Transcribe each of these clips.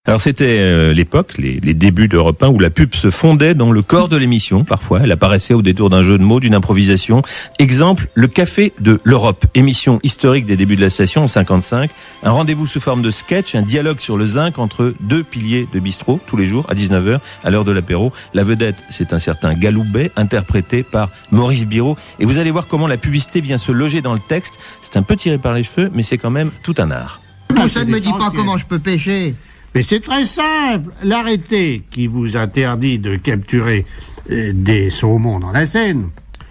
Alors c'était l'époque, les débuts d'Europe 1 où la pub se fondait dans le corps de l'émission. Parfois, elle apparaissait au détour d'un jeu de mots, d'une improvisation. Exemple, le Café de l'Europe, émission historique des débuts de la station en 55. Un rendez-vous sous forme de sketch, un dialogue sur le zinc entre deux piliers de bistrot, tous les jours à 19h, à l'heure de l'apéro. La vedette, c'est un certain Galoubet, interprété par Maurice Biraud. Et vous allez voir comment la publicité vient se loger dans le texte. C'est un peu tiré par les cheveux, mais c'est quand même tout un art. Tout ça ne me dit pas comment je peux pêcher. Mais c'est très simple. L'arrêté qui vous interdit de capturer des saumons dans la Seine,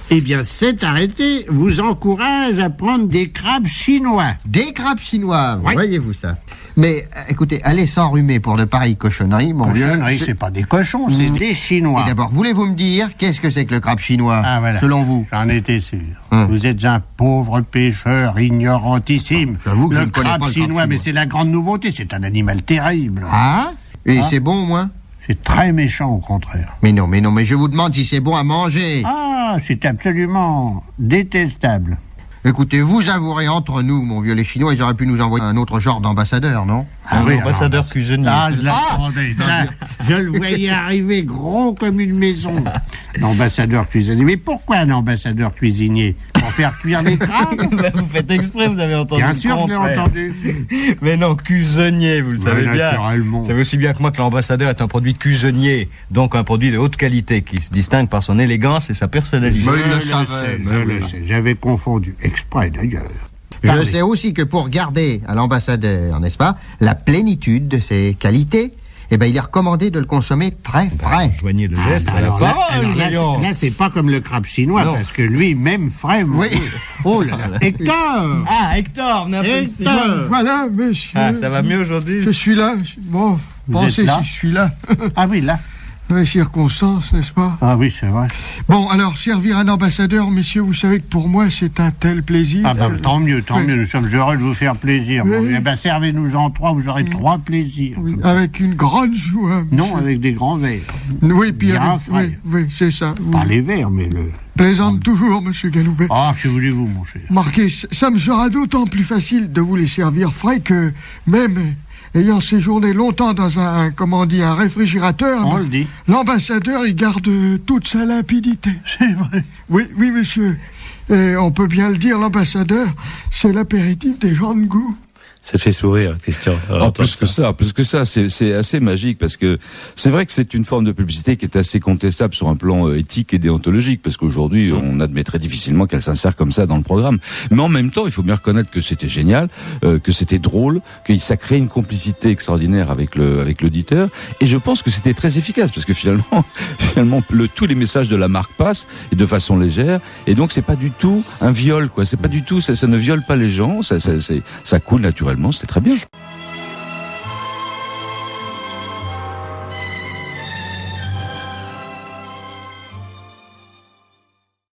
eh bien cet arrêté vous encourage à prendre des crabes chinois. Des crabes chinois, Oui. voyez-vous ça. Mais écoutez, allez s'enrhumer pour de pareilles cochonneries, mon vieux. Cochonnerie, c'est pas des cochons, c'est des Chinois. Et d'abord, voulez-vous me dire qu'est-ce que c'est que le crabe chinois, Ah, voilà. selon vous? J'en étais sûr. Hum. Vous êtes un pauvre pêcheur ignorantissime. J'avoue que je Le ne connais pas crabe le crabe chinois, mais chinois. c'est la grande nouveauté. C'est un animal terrible. Ah? Et Ah. c'est bon au moins? C'est très méchant, au contraire. Mais non, mais je vous demande si c'est bon à manger. Ah, c'est absolument détestable. Écoutez, vous avouerez entre nous, mon vieux, les Chinois, ils auraient pu nous envoyer un autre genre d'ambassadeur, non? Ambassadeur cuisinier. Ah, je l'attendais. Ça, je le voyais arriver gros comme une maison. L'ambassadeur cuisinier. Mais pourquoi un ambassadeur cuisinier? Pour faire cuire les crabes? Bah, vous faites exprès, vous avez entendu Bien le sûr, je l'ai contraire. entendu. Mais non, cuisinier, vous le savez bien. Naturellement. Vous savez aussi bien que moi que l'ambassadeur est un produit cuisinier, donc un produit de haute qualité qui se distingue par son élégance et sa personnalité. Mais il le Je le savait, sais, mais je oui. le sais. J'avais confondu, exprès d'ailleurs. Je Parlez. sais aussi que pour garder à l'ambassadeur, n'est-ce pas, la plénitude de ses qualités, eh ben, il est recommandé de le consommer très frais. Joignez le geste à la Alors là, parole, voyons. là, c'est pas comme le crabe chinois, Non. parce que lui, même frais. Oui. Oh là là. Hector! Ah, Hector, n'importe quoi. Hector! Voilà, monsieur. Ah, ça va mieux aujourd'hui? Je suis là. Bon, Vous pensez êtes là si je suis là. Ah oui, là. Les circonstances, n'est-ce pas? Ah oui, c'est vrai. Bon, alors, servir un ambassadeur, messieurs, vous savez que pour moi, c'est un tel plaisir. Ah ben, tant mieux, Oui. Nous sommes heureux de vous faire plaisir. Oui. Bon, eh ben, servez-nous-en 3, vous aurez 3 plaisirs. Oui, comme ça. avec une grande joie. Non, monsieur. avec des grands verres. Oui, puis bien avec. frais. Oui, c'est ça. Vous Pas les verres, mais le... plaisante toujours, monsieur Galoubet. Ah, que voulez-vous, mon cher? Marquez, ça me sera d'autant plus facile de vous les servir frais que, même ayant séjourné longtemps dans un réfrigérateur, On le dit. l'ambassadeur, il garde toute sa limpidité. C'est vrai. Oui, monsieur. Et on peut bien le dire, l'ambassadeur, c'est l'apéritif des gens de goût. Ça fait sourire, Christian. Plus que ça, c'est assez magique parce que c'est vrai que c'est une forme de publicité qui est assez contestable sur un plan éthique et déontologique parce qu'aujourd'hui on admettrait difficilement qu'elle s'insère comme ça dans le programme. Mais en même temps, il faut bien reconnaître que c'était génial, que c'était drôle, que ça crée une complicité extraordinaire avec l'auditeur. Et je pense que c'était très efficace parce que finalement, tous les messages de la marque passent et de façon légère. Et donc c'est pas du tout un viol, quoi. C'est pas du tout, ça ne viole pas les gens. Ça coule naturellement. C'était très bien.